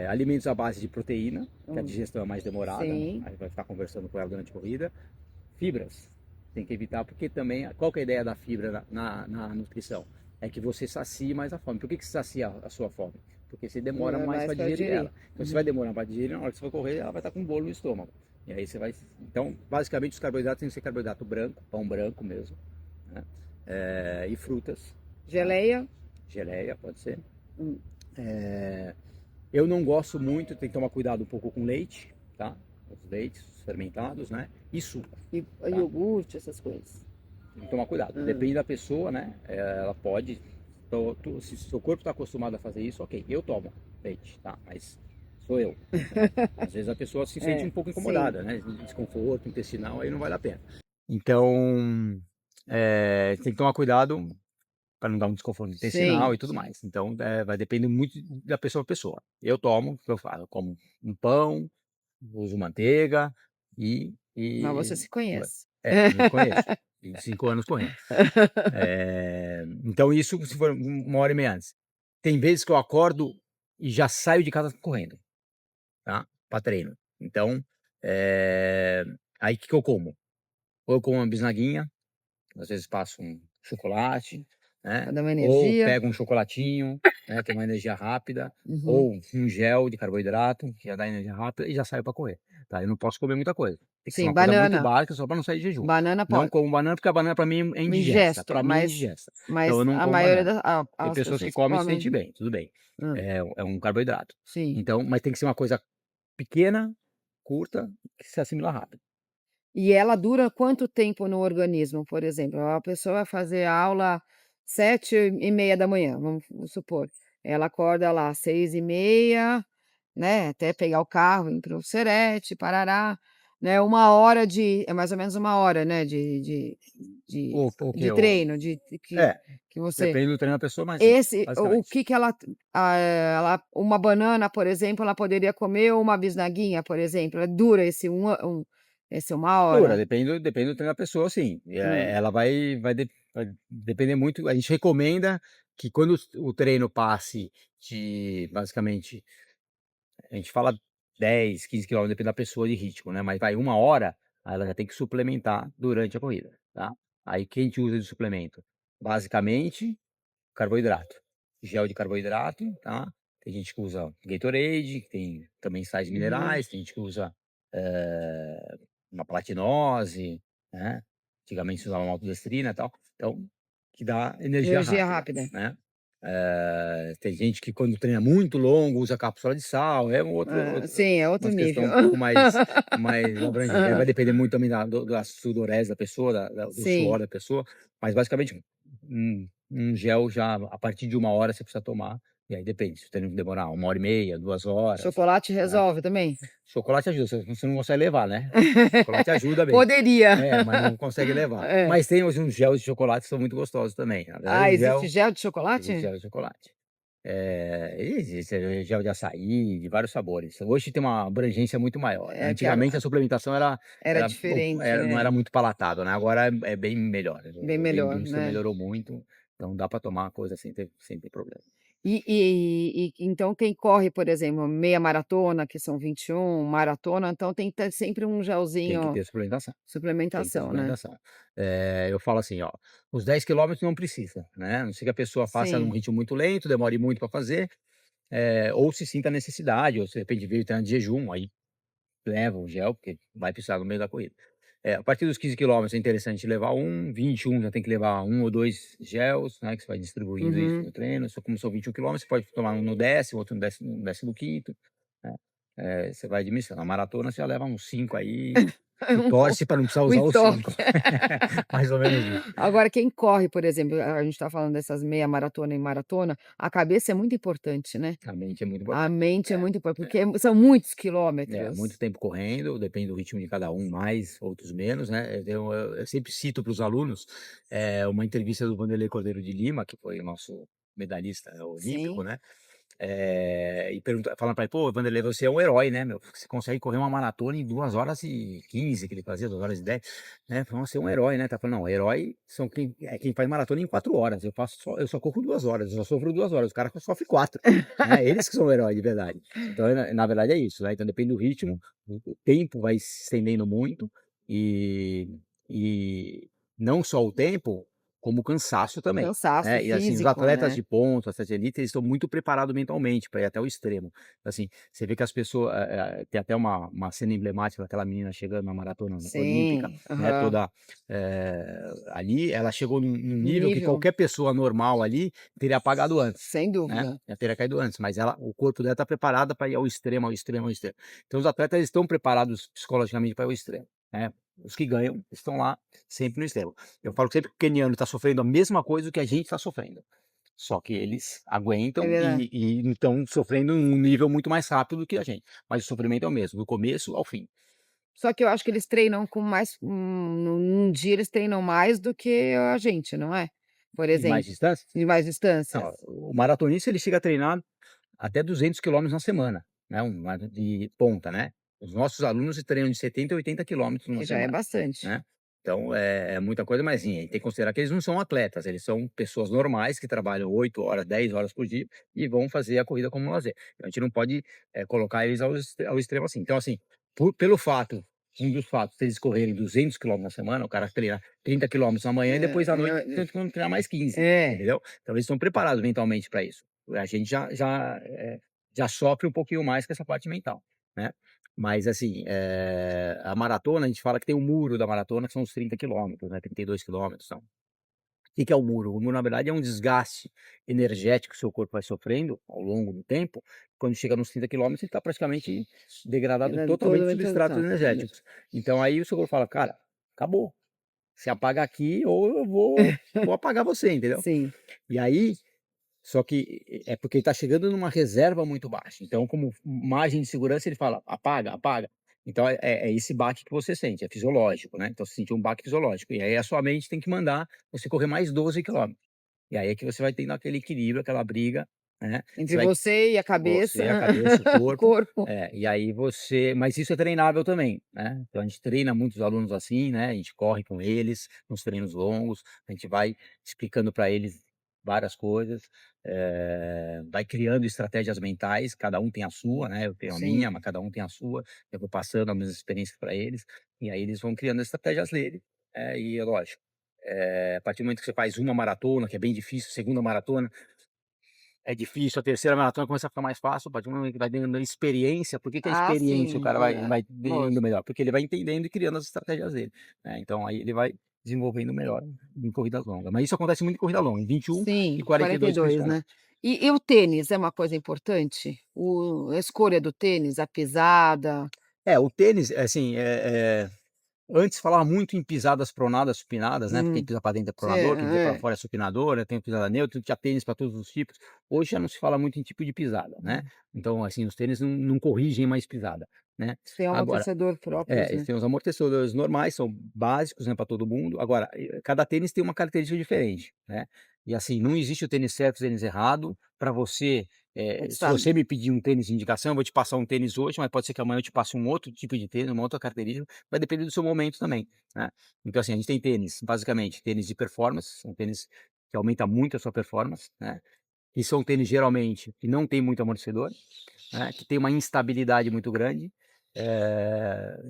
Alimentos à base de proteína, que a digestão é mais demorada, sim. Aí vai ficar conversando com ela durante a corrida. Fibras, tem que evitar, porque também, qual que é a ideia da fibra na nutrição? É que você sacie mais a fome. Por que você sacia a sua fome? porque você demora mais mais para para digerir digerir. ela. Então você vai demorar para digerir, na hora que você for correr, ela vai estar com um bolo no estômago. E aí você vai. Então, basicamente, os carboidratos têm que ser carboidrato branco, pão branco mesmo, né? E frutas, tá? Geleia? Geleia, pode ser. Hum. Eu não gosto muito, tem que tomar cuidado um pouco com leite, tá? Os leites fermentados, né? E suco, E tá? iogurte, essas coisas. Tem que tomar cuidado. Depende da pessoa, né? Ela pode. Se o seu corpo está acostumado a fazer isso, ok. Eu tomo leite, tá? Mas sou eu, né? Às vezes a pessoa se sente um pouco Sim. incomodada, né? Desconforto intestinal, aí não vale a pena. Então, tem que tomar cuidado para não dar um desconforto intestinal Sim. e tudo mais. Então, vai depender muito da pessoa para pessoa. Eu tomo, eu falo, eu como um pão, uso manteiga e, Mas e você se conhece. me conheço. 25 anos correndo. Então isso se for 1h30 antes. Tem vezes que eu acordo e já saio de casa correndo, tá? Para treino. Então, aí o que eu como? Ou eu como uma bisnaguinha, às vezes passo um chocolate, né? Pra dar uma Ou energia. pego um chocolatinho, né? Que é uma energia rápida, Uhum. ou um gel de carboidrato, que já dá energia rápida, e já saio para correr, tá? Eu não posso comer muita coisa. Tem que ser Sim, uma coisa muito banana. básica, só para não sair de jejum. Banana Não pode. como banana, porque a banana para mim é indigesta. Indigesto, Para mim é indigesta. Então mas eu não a como maioria banana. Tem as pessoas que pessoas comem e se comem. sentem bem, tudo bem. Hum, É um carboidrato. sim. Então, mas tem que ser uma coisa pequena, curta, que se assimila rápido. E ela dura quanto tempo no organismo, por exemplo? A pessoa vai fazer a aula 7h30 da manhã, vamos supor. Ela acorda lá às 6h30, né, até pegar o carro, ir para o Serete, parará, né, 1 hora é mais ou menos 1 hora, né, de O que de eu treino, É, que você depende do treino da pessoa, mas sim, o basicamente. que que uma banana, por exemplo, ela poderia comer ou uma bisnaguinha, por exemplo, dura esse 1 hora? Depende do treino da pessoa, sim. Hum, Ela vai depender muito. A gente recomenda que quando o treino passe de, basicamente, a gente fala 10, 15 quilômetros, depende da pessoa de ritmo, né? Mas vai 1 hora, aí ela já tem que suplementar durante a corrida, tá? Aí quem que usa de suplemento? Basicamente, carboidrato. Gel de carboidrato, tá? Tem gente que usa Gatorade, tem também sais uhum. minerais, tem gente que usa uma platinose, né? Antigamente se usava maltodextrina e tal. Então, que dá energia Energia rápida, rápida. né? Tem gente que quando treina muito longo usa cápsula de sal, é Sim, é outro uma questão nível. um pouco mais abrangente. Aí vai depender muito também da sudorese da pessoa, do suor Sim, da pessoa, mas basicamente um gel já a partir de 1 hora você precisa tomar, e aí depende, se o treino demorar 1h30, 2 horas, chocolate né? resolve também? Chocolate ajuda, você não consegue levar, né? Chocolate ajuda bem. Poderia. Mas não consegue levar. É. Mas tem uns gels de chocolate que são muito gostosos também. Na verdade, Ah, o existe gel gel de existe chocolate? gel de chocolate. Existe gel de açaí, de vários sabores. Hoje tem uma abrangência muito maior, né? É que Antigamente a suplementação era diferente, não era né, muito palatável, né? Agora é bem melhor. bem A melhor, indústria né. melhorou muito, então dá para tomar coisa sem ter problema. E então quem corre, por exemplo, meia maratona, que são 21, maratona, então tem que ter sempre um Tem que gelzinho, ter suplementação. Tem que ter suplementação, né. suplementação. Eu falo assim, ó, os 10 quilômetros não precisa, né? A não ser que a pessoa faça num Sim. ritmo muito lento, demore muito para fazer, ou se sinta necessidade, ou se de repente veio treinando de jejum, aí leva o gel, porque vai precisar no meio da corrida. A partir dos 15 quilômetros é interessante levar 21 já tem que levar 1 ou 2 gels, né, que você vai distribuindo isso Uhum. no treino. Só como são 21 quilômetros, você pode tomar um no 10º, outro no 15º, né. Você vai administrando. Na maratona você já leva uns 5 aí e torce para não precisar O usar os toque. 5. Mais ou menos isso. Agora quem corre, por exemplo, a gente está falando dessas meia maratona e maratona, a cabeça é muito importante, né. A mente é muito A importante. mente é É, muito importante, é. porque são muitos Muito quilômetros. tempo correndo, depende do ritmo de cada um, mais, outros menos, né? Eu sempre cito para os alunos uma entrevista do Vanderlei Cordeiro de Lima, que foi o nosso medalhista olímpico, Sim. né? E falando para ele, pô, Vanderlei, você é um herói, né, meu? Você consegue correr uma maratona em 2h15, que ele fazia, 2h10, né? Falou, você é um herói, né? Tá falando, não, herói são quem faz maratona em 4 horas. Eu só corro 2 horas, eu só sofro 2 horas, os caras sofrem 4, né? Eles que são o herói de verdade. Então, na verdade, é isso, né? Então depende do ritmo, o tempo vai se estendendo muito e não só o tempo. como cansaço também, Cansaço né. E assim, os físico, atletas né. de ponta, atletas de elite, eles estão muito preparados mentalmente para ir até o extremo. Assim, você vê que as pessoas, tem até uma cena emblemática daquela menina chegando na maratona olímpica, Sim, né, aham. toda, ali, ela chegou num No nível que nível, qualquer pessoa normal ali teria apagado antes, sem né, dúvida. já teria caído antes, mas o corpo dela está preparado para ir ao extremo, ao extremo, ao extremo. Então os atletas eles estão preparados psicologicamente para ir ao extremo, né. Os que ganham estão lá sempre no extremo. Eu falo sempre que o queniano está sofrendo a mesma coisa que a gente está sofrendo, só que eles É aguentam verdade. e estão sofrendo num nível muito mais rápido do que a gente, mas o sofrimento é o mesmo, do começo ao fim. Só que eu acho que eles treinam com mais num dia eles treinam mais do que a gente, não é? Por E mais exemplo, distância? em mais Não, distâncias. o maratonista ele chega a treinar até 200 quilômetros na semana, né, de ponta, né. Os nossos alunos treinam de 70 a 80 quilômetros numa Que já é semana, bastante. né. Então é muita coisa, mas assim, a gente tem que considerar que eles não são atletas, eles são pessoas normais que trabalham 8 horas, 10 horas por dia e vão fazer a corrida como lazer. Então a gente não pode, colocar eles ao extremo assim. Então assim, pelo fato um dos fatos deles correrem 200 quilômetros na semana, o cara treina 30 quilômetros na manhã e depois à noite É, tenta treinar mais 15, é. entendeu. Então eles estão preparados mentalmente para isso. A gente já sofre um pouquinho mais com essa parte mental, né. Mas assim, a maratona a gente fala que tem o muro da maratona que são os 30 quilômetros, né, 32 quilômetros, então. O que que é o muro? O muro na verdade é um desgaste energético que o seu corpo vai sofrendo ao longo do tempo, quando chega nos 30 quilômetros ele está praticamente degradado totalmente de Totalmente substratos exato. energéticos. Então aí o seu corpo fala: "Cara, acabou, você apaga aqui ou eu vou apagar você", entendeu. Sim. E aí só que é porque ele tá chegando numa reserva muito baixa, então como margem de segurança ele fala: "Apaga, apaga". Então é esse baque que você sente, é fisiológico, né, então você sentiu um baque fisiológico, e aí a sua mente tem que mandar você correr mais 12 quilômetros. E aí é que você vai tendo aquele equilíbrio, aquela briga, né, você Entre vai você e a cabeça, você, a cabeça, o o corpo, corpo. e aí você mas isso é treinável também, né, então a gente treina muitos alunos assim, né, a gente corre com eles, nos treinos longos, a gente vai explicando para eles várias coisas, vai criando estratégias mentais, cada um tem a sua, né, eu tenho a Sim. minha, mas cada um tem a sua, eu vou passando as minhas experiências para eles, e aí eles vão criando as estratégias dele, e é lógico, a partir do momento que você faz uma maratona, que é bem difícil, segunda maratona, é difícil, a terceira maratona começa a ficar mais fácil, a partir do momento que vai ganhando experiência, por que que a Ah, experiência o sim. cara vai indo Lógico. melhor? Porque ele vai entendendo e criando as estratégias dele, né, então aí ele vai desenvolvendo melhor em corridas longas, mas isso acontece muito em corrida longa, em 21 e Sim, 42 42, né. principalmente. E o tênis é uma coisa importante? A escolha do tênis, a pisada? O tênis, assim, antes falava muito em pisadas pronadas, supinadas, né, porque quem Hum. pisa para dentro é Você pronador, quem pisa para é. fora é supinador, tem pisada neutra, tinha tênis para todos os tipos. Hoje já não se fala muito em tipo de pisada, né, então, assim, os tênis não corrigem mais pisada, né. Tem um Agora amortecedor próprios, eles né. têm os amortecedores normais, são básicos, né, para todo mundo. Agora, cada tênis tem uma característica diferente, né. E assim, não existe o tênis certo e o tênis errado. Para você, Tem que se sa você me pedir um tênis de indicação, eu vou te passar um tênis hoje, mas pode ser que amanhã eu te passe um outro tipo de tênis, uma outra característica, vai depender do seu momento também, né. Então assim, a gente tem tênis, basicamente, tênis de performance, são tênis que aumenta muito a sua performance, né, e são tênis geralmente que não tem muito amortecedor, né, que tem uma instabilidade muito grande,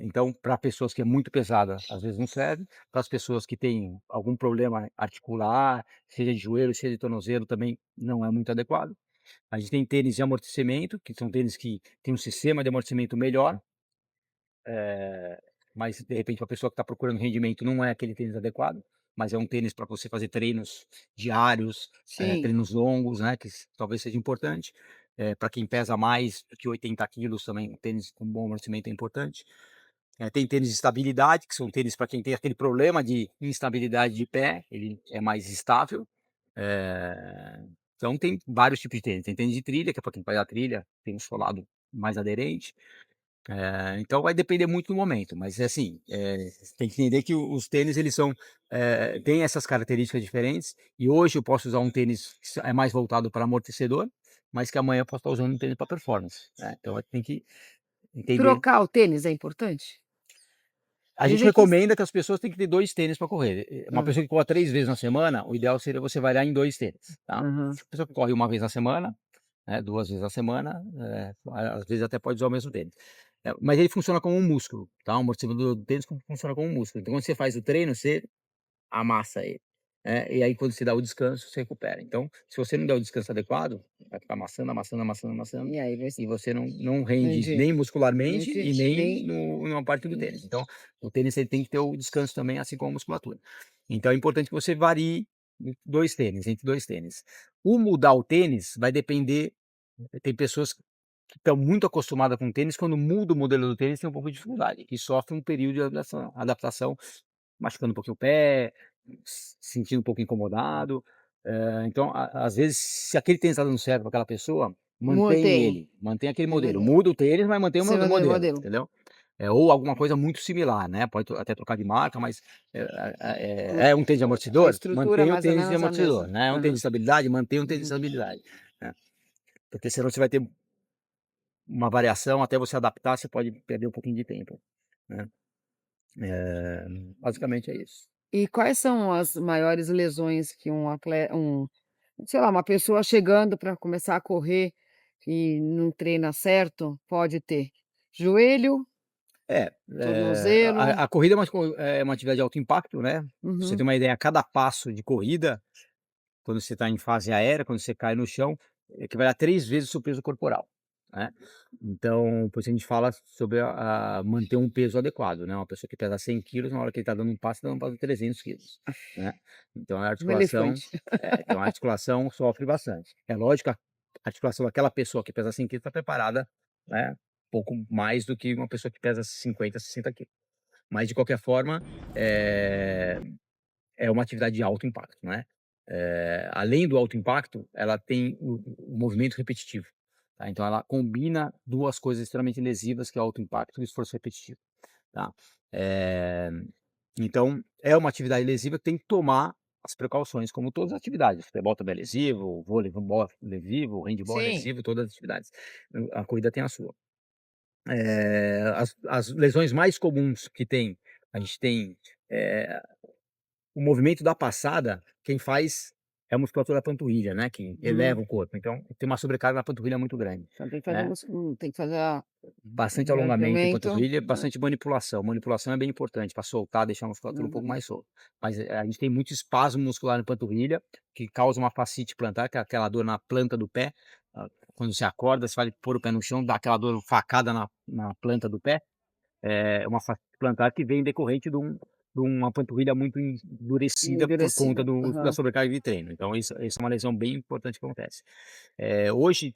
então para pessoas que é muito pesada, às vezes não serve, para as pessoas que têm algum problema articular, seja de joelho, seja de tornozelo, também não é muito adequado. A gente tem tênis de amortecimento, que são tênis que têm um sistema de amortecimento melhor, eh, mas de repente para a pessoa que está procurando rendimento não é aquele tênis adequado, mas é um tênis para você fazer treinos diários, sim. treinos longos, né, que talvez seja importante. Para quem pesa mais do que 80 quilos também, um tênis com bom amortecimento é importante. Tem tênis de estabilidade, que são tênis para quem tem aquele problema de instabilidade de pé, ele é mais estável. Então tem vários tipos de tênis. Tem tênis de trilha, que é para quem faz a trilha, tem um solado mais aderente. Então vai depender muito do momento, mas assim, você tem que entender que os tênis eles são, têm essas características diferentes, e hoje eu posso usar um tênis que é mais voltado para amortecedor, mas que amanhã eu posso estar usando um tênis para performance, né, então tem que entender. Trocar o tênis é importante? A gente Dizem que recomenda que as pessoas têm que ter 2 tênis para correr. Uma hã, pessoa que corre 3 vezes na semana, o ideal seria você variar em 2 tênis, tá. aham. A pessoa que corre uma vez na semana, né, 2 vezes na semana, às vezes até pode usar o mesmo tênis. Mas ele funciona como um músculo, tá, o amortecedor do tênis funciona como um músculo. Então quando você faz o treino, você amassa ele. e aí quando você dá o descanso, você recupera. Então, se você não der o descanso adequado, vai ficar amassando, amassando, amassando, amassando, E aí vai e você não rende entendi. nem muscularmente e nem Nem numa parte do tênis. Então, o tênis ele tem que ter o descanso também, assim como a musculatura. Então, é importante que você varie entre dois tênis. O mudar o tênis vai depender. Tem pessoas que estão muito acostumadas com tênis, quando muda o modelo do tênis, tem um pouco de dificuldade, que sofre um período de adaptação, machucando um pouquinho o pé, se sentindo um pouco incomodado. Então, às vezes, se aquele tênis está dando certo para aquela pessoa, mantém mantém. ele, mantém aquele modelo. Entendeu? Muda o tênis, mas mantém o Você mandou o modelo, modelo. entendeu? Ou alguma coisa muito similar, né? Pode até trocar de marca, mas é um tênis de A amortecedor, estrutura mantém o mais ou tênis de menos a amortecedor, mesma. né? É um tênis de Aham. estabilidade, mantém um tênis de Uhum. estabilidade, né? Porque senão você vai ter uma variação, até você adaptar, você pode perder um pouquinho de tempo, né? Eh, Basicamente é isso. E quais são as maiores lesões que sei lá, uma pessoa chegando para começar a correr e não treina certo, pode ter? Joelho, tornozelo? A corrida é uma atividade de alto impacto, né? Pra você ter Uhum. uma ideia, cada passo de corrida, quando você está em fase aérea, quando você cai no chão, equivale a 3 vezes o seu peso corporal, né. Então, por isso a gente fala sobre a manter um peso adequado, né, uma pessoa que pesa 100 quilos, na hora que ele está dando um passo, está dando um passo de 300 quilos, né. Então Um elefante. a articulação sofre bastante. É lógico, a articulação daquela pessoa que pesa 100 quilos está preparada, né, pouco mais do que uma pessoa que pesa 50, 60 quilos. Mas de qualquer forma, eh é uma atividade de alto impacto, né. Além do alto impacto, ela tem o movimento repetitivo, tá. Então ela combina 2 coisas extremamente lesivas, que é o alto impacto e o esforço repetitivo, tá. Eh, então é uma atividade lesiva que tem que tomar as precauções, como todas as atividades. Futebol também é lesivo, vôleibol é lesivo, handebol é Sim. lesivo, todas as atividades. A corrida tem a sua. As lesões mais comuns que tem, a gente tem, eh o movimento da passada, quem faz é a musculatura da panturrilha, né, que eleva Uhum. o corpo, então tem uma sobrecarga na panturrilha muito grande, Então tem que fazer né. tem que fazer a Bastante alongamento em alongamento, panturrilha, né. bastante manipulação. Manipulação é bem importante para soltar, deixar a musculatura um pouco Uhum. mais solta. Mas, a gente tem muito espasmo muscular na panturrilha, que causa uma fascite plantar, que é aquela dor na planta do pé. Quando você acorda, você vai pôr o pé no chão, dá aquela dor facada na planta do pé. É uma fascite plantar que vem decorrente de uma panturrilha muito endurecida por conta Endurecida. da Aham. sobrecarga de treino. Então isso é uma lesão bem importante que acontece. Hoje,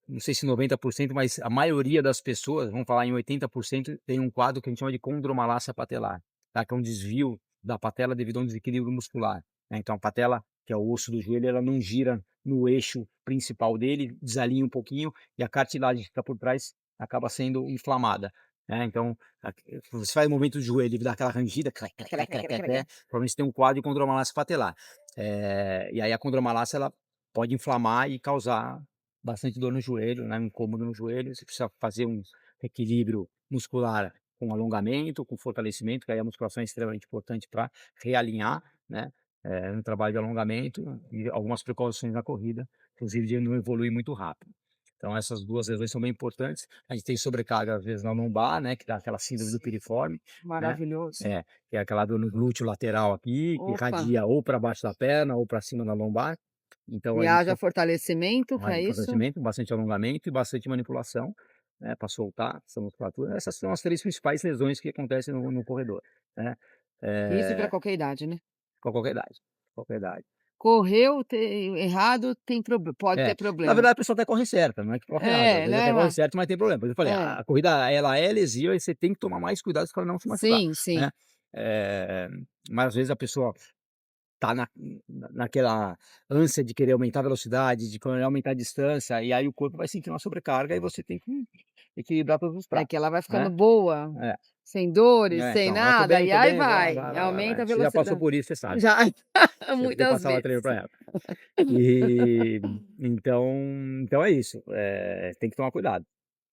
não sei se 90%, mas a maioria das pessoas, vamos falar em 80%, tem um quadro que a gente chama de condromalácia patelar, tá? Que é um desvio da patela devido a um desequilíbrio muscular, né. Então a patela, que é o osso do joelho, ela não gira no eixo principal dele, desalinha um pouquinho e a cartilagem que fica por trás acaba sendo inflamada, né. Então, você faz o movimento do joelho e dá aquela rangida, clec, clec, clec, clec, clec, clec, provavelmente você tem um quadro de condromalácia patelar. E aí a condromalácia, ela pode inflamar e causar bastante dor no joelho, né, um incômodo no joelho, você precisa fazer um equilíbrio muscular com alongamento, com fortalecimento, que aí a musculação é extremamente importante para realinhar, né, no trabalho de alongamento e algumas precauções na corrida, inclusive de não evoluir muito rápido. Então essas 2 lesões são bem importantes. A gente tem sobrecarga, às vezes, na lombar, né, que dá aquela síndrome do Sim. piriforme, né, Maravilhoso. que é aquela dor no glúteo lateral aqui, que Opa, irradia ou para baixo da perna ou para cima da lombar. Então e a gente haja fortalecimento para Rádio isso. fortalecimento, bastante alongamento e bastante manipulação, né, para soltar essa musculatura. Essas são as 3 principais lesões que acontecem no corredor, né, Isso para eh, qualquer idade, né. com qualquer idade, qualquer idade. Correu errado, pode É, ter na problema. verdade a pessoa até corre certo, não é que corre errado, às É, vezes até né, corre certo, mas tem problema. Por isso eu falei, é. a corrida ela é lesiva e você tem que tomar mais cuidado para não se machucar, Sim, sim. né. Eh, mas às vezes a pessoa tá naquela ânsia de querer aumentar a velocidade, de querer aumentar a distância, e aí o corpo vai sentir uma sobrecarga e você tem que equilibrar todos os É que pratos, ela vai ficando né. boa, É, sem dores, sem então, ela: nada, e tô aí bem, aumenta a Você já passou velocidade. por isso, você sabe, Já, porque eu muitas passava treino vezes. pra ela. E então é isso, tem que tomar cuidado,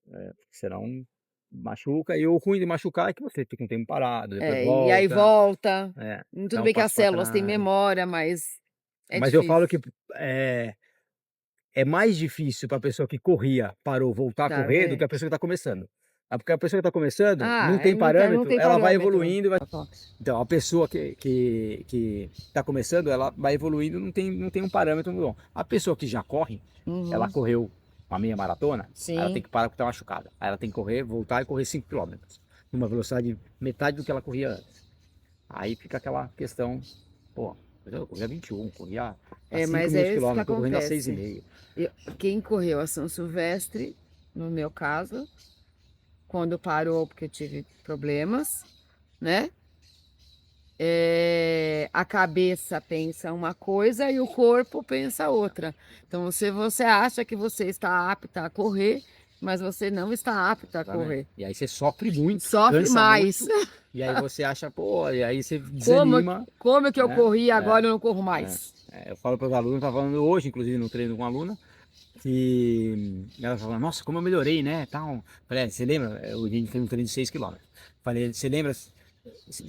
porque senão machuca, e o ruim de machucar é que você fica um tempo parado, depois É, e aí volta, volta. dá Tudo um bem que as passo para células têm trás. memória, mas é Mas eu falo difícil. que, eh é mais difícil para a pessoa que corria, parou, voltar a Tá correr, do que vendo? a pessoa que está começando. Porque a pessoa que está começando, não Não tem parâmetro, tem ela vai parâmetro. evoluindo. Então, a pessoa que está começando, ela vai evoluindo, não tem um parâmetro bom. A pessoa que já corre, ela correu uma meia maratona, aí ela Sim. tem que parar porque está machucada. Aí ela tem que correr, voltar e correr 5 quilômetros, numa velocidade metade do que ela corria antes. Aí fica aquela questão, pô, eu corria 21, corria a 5 Mas minutos é isso que quilômetro, tô correndo a acontece. 6,5. Quem correu a São Silvestre, no meu caso, quando parou porque tive problemas, né? A cabeça pensa uma coisa e o corpo pensa outra. Então, se você acha que você está apta a correr, mas você não está apta a correr. E aí você sofre muito, Sofre cansa mais. muito, e aí você acha, pô, e aí você desanima. Como que eu né? corri e agora eu não corro mais? Eu falo para os alunos, estava falando hoje, inclusive no treino com uma aluna, que ela falou, nossa, como eu melhorei, né? Tal. Falei, você lembra? A gente fez um treino de 6 quilômetros. Falei, você lembra?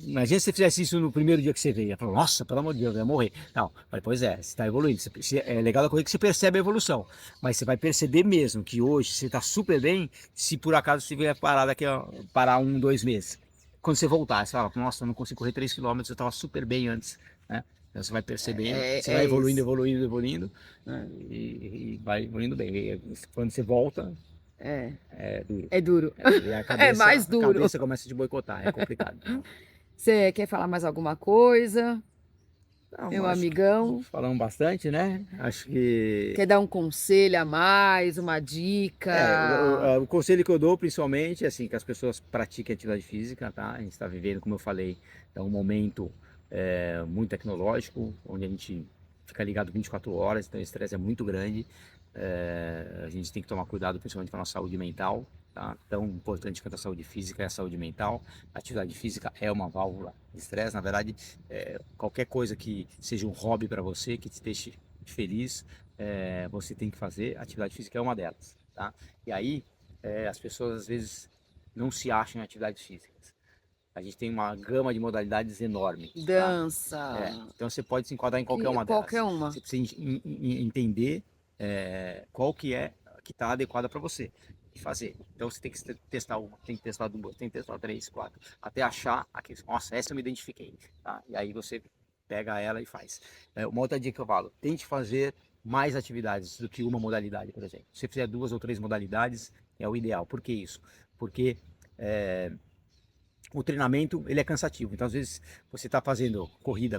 Imagina se você fizesse isso no primeiro dia que você veio. Ela falou, nossa, pelo amor de Deus, eu ia morrer. Não, falei, pois é, você está evoluindo. É legal da coisa que você percebe a evolução. Mas você vai perceber mesmo que hoje você está super bem se por acaso você vier parar daqui a parar 1, 2 meses. Quando você voltar, você fala, nossa, eu não consigo correr 3 quilômetros, eu estava super bem antes. Né? Então você vai percebendo, você vai evoluindo, isso. evoluindo, né? E vai evoluindo bem. E quando você volta, é duro. É duro. E a cabeça, mais duro. A cabeça começa a te boicotar, é complicado. Você quer falar mais alguma coisa? Não, Meu acho que amigão. falamos bastante, né? Acho que Quer dar um conselho a mais, uma dica? o conselho que eu dou principalmente é assim, que as pessoas pratiquem atividade física, tá? A gente está vivendo, como eu falei, é um momento muito tecnológico, onde a gente fica ligado 24 horas, então o estresse é muito grande. A gente tem que tomar cuidado principalmente com a nossa saúde mental, tá? Tão importante quanto a saúde física é a saúde mental. A atividade física é uma válvula de estresse, na verdade, qualquer coisa que seja um hobby para você, que te deixe feliz, você tem que fazer. A atividade física é uma delas, tá? E aí, as pessoas às vezes não se acham em atividades físicas. A gente tem uma gama de modalidades enorme. Dança. Tá? Então você pode se enquadrar em qualquer uma delas. Qualquer uma. Você precisa entender qual que é que está adequada para você e fazer. Então você tem que testar uma, tem que testar duas, tem que testar 3, 4, até achar aqui, nossa, essa eu me identifiquei. Tá? E aí você pega ela e faz. Uma outra dica que eu falo, tente fazer mais atividades do que uma modalidade, por exemplo. Se você fizer 2 ou 3 modalidades, é o ideal. Por que isso? Porque o treinamento ele é cansativo, então às vezes você está fazendo corrida,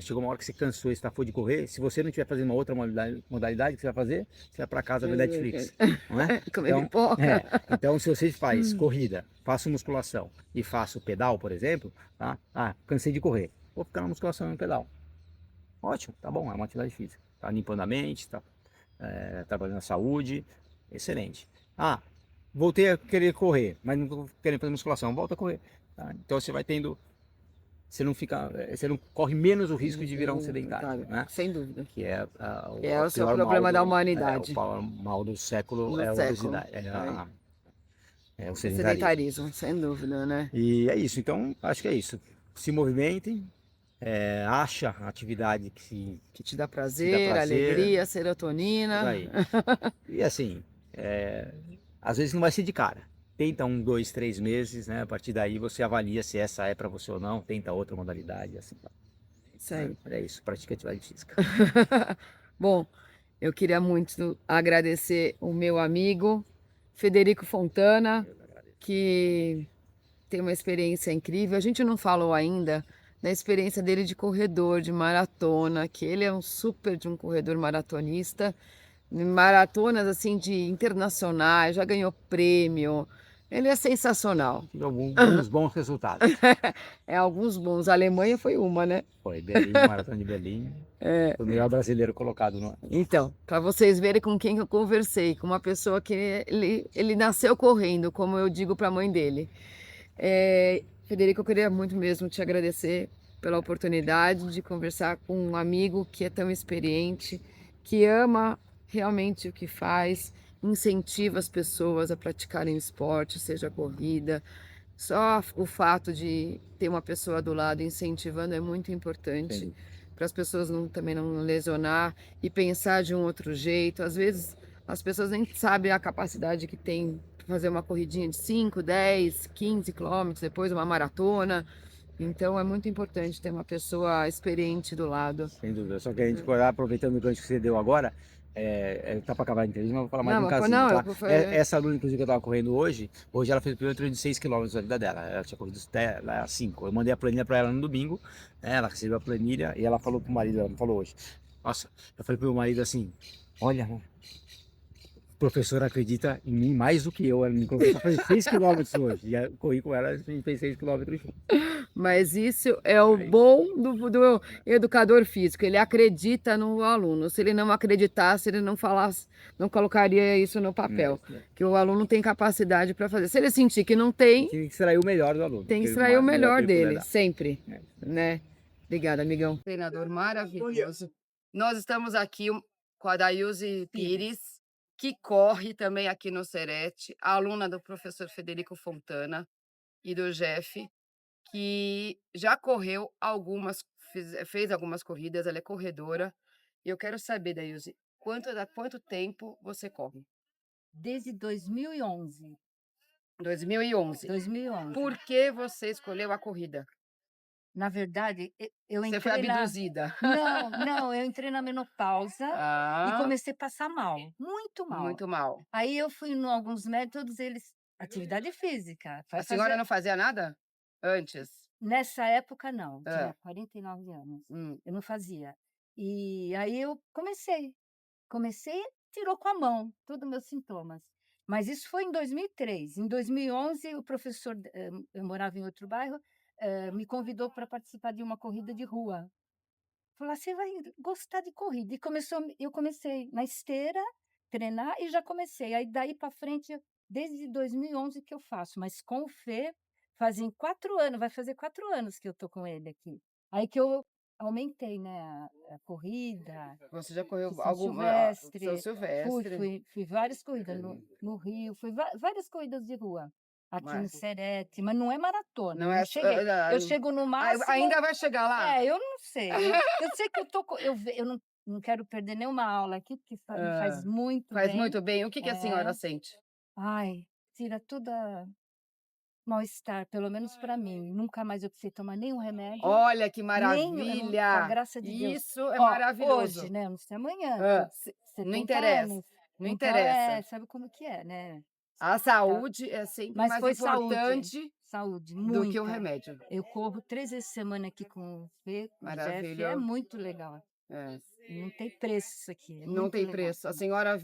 chegou uma hora que você cansou e estafou de correr, se você não estiver fazendo uma outra modalidade que você vai fazer, você vai para casa ver Netflix, não é? Comer pipoca. Então se você faz corrida, faço musculação e faço pedal, por exemplo, tá? Cansei de correr, vou ficar na musculação e no pedal. Ótimo, tá bom, é uma atividade física, tá limpando a mente, tá trabalhando a saúde, excelente. Voltei a querer correr, mas não estou querendo fazer musculação, volta a correr. Tá? Então você vai tendo, você não corre menos o risco de virar um sedentário, né? Sem dúvida. Que é o seu problema da humanidade. O mal do século é a obesidade, o sedentarismo, sem dúvida, né? E é isso, então acho que é isso. Se movimentem, acha a atividade que te dá prazer, alegria, serotonina. Aí. E assim, às vezes não vai ser de cara. Tenta 1, 2, 3 meses, né? A partir daí você avalia se essa é para você ou não, tenta outra modalidade, assim. Isso aí. É isso, pratica atividade física. Bom, eu queria muito agradecer o meu amigo Federico Fontana, que tem uma experiência incrível. A gente não falou ainda da experiência dele de corredor, de maratona, que ele é um super de um corredor maratonista, maratonas assim de internacionais, já ganhou prêmio. Ele é sensacional. Tive alguns bons resultados. Alguns bons. A Alemanha foi uma, né? Foi, Berlim, Maratona de Berlim. Foi o melhor brasileiro colocado no... Então, para vocês verem com quem eu conversei, com uma pessoa que ele nasceu correndo, como eu digo para a mãe dele. Federico, eu queria muito mesmo te agradecer pela oportunidade de conversar com um amigo que é tão experiente, que ama realmente o que faz, incentiva as pessoas a praticarem esporte, seja corrida. Só o fato de ter uma pessoa do lado incentivando é muito importante para as pessoas também não lesionar e pensar de um outro jeito. Às vezes as pessoas nem sabem a capacidade que tem fazer uma corridinha de 5, 10, 15 quilômetros, depois uma maratona. Então é muito importante ter uma pessoa experiente do lado. Sem dúvida. Só que a gente agora, aproveitando o gancho que você deu agora, tá para acabar a entrevista, mas eu vou falar mais de um casinho, não, tá? Essa aluna, inclusive, que eu tava correndo hoje ela fez o primeiro treino de 6 km da vida dela. Ela tinha corrido até 5. Eu mandei a planilha para ela no domingo, né? Ela recebeu a planilha e ela falou pro marido, ela não falou hoje. Nossa, eu falei pro meu marido assim, olha, o professor acredita em mim mais do que eu. Ela me convidou para fazer 6 km hoje. E eu corri com ela, a gente fez 6 km juntos. Mas isso é o bom do educador físico, ele acredita no aluno. Se ele não acreditasse, ele não falasse, não colocaria isso no papel. Que o aluno tem capacidade para fazer. Se ele sentir que não tem, tem que extrair o melhor do aluno. Tem que extrair o melhor dele, sempre. Né? Obrigada, amigão. Treinador maravilhoso. Nós estamos aqui com a Dailze Pires, que corre também aqui no Serete, aluna do professor Federico Fontana e do Jeff, que já correu fez algumas corridas, ela é corredora. E eu quero saber, Dailze, quanto tempo você corre? Desde 2011. 2011. 2011. Por que você escolheu a corrida? Na verdade, eu Você entrei foi abduzida. Não, eu entrei na menopausa e comecei a passar mal, muito mal. Muito mal. Aí eu fui em alguns médicos, todos eles, atividade física. A senhora não fazia nada antes? Nessa época, não. Tinha 49 anos. Eu não fazia. E aí eu comecei, tirou com a mão todos os meus sintomas. Mas isso foi em 2003. Em 2011, o professor, eu morava em outro bairro, me convidou para participar de uma corrida de rua. Falou, você vai gostar de corrida. E eu comecei na esteira, treinar e já comecei. Aí daí para frente, desde 2011 que eu faço. Mas com o Fê, fazem 4 anos, vai fazer 4 anos que eu tô com ele aqui. Aí que eu aumentei, né, a corrida. Você já correu São Silvestre. São Silvestre. Fui várias corridas no Rio, fui várias corridas de rua. Aqui no Serete, mas não é maratona. Não é, eu chego no máximo. Ainda vai chegar lá? Eu não sei. Eu sei que eu não quero perder nenhuma aula aqui, porque faz muito bem. Faz muito bem. O que a senhora sente? Ai, tira toda mal-estar, pelo menos para mim. Nunca mais eu precisei tomar nenhum remédio. Olha que maravilha! Com a graça de Deus. Isso é maravilhoso. Hoje, né? Não sei amanhã. Não interessa. Anos, não interessa. Sabe como que é, né? A saúde é sempre mais importante do que o remédio. Eu corro 3 vezes por semana aqui com o Fê, com o Jeff, é muito legal. Não tem preço isso aqui. Não tem preço. A senhora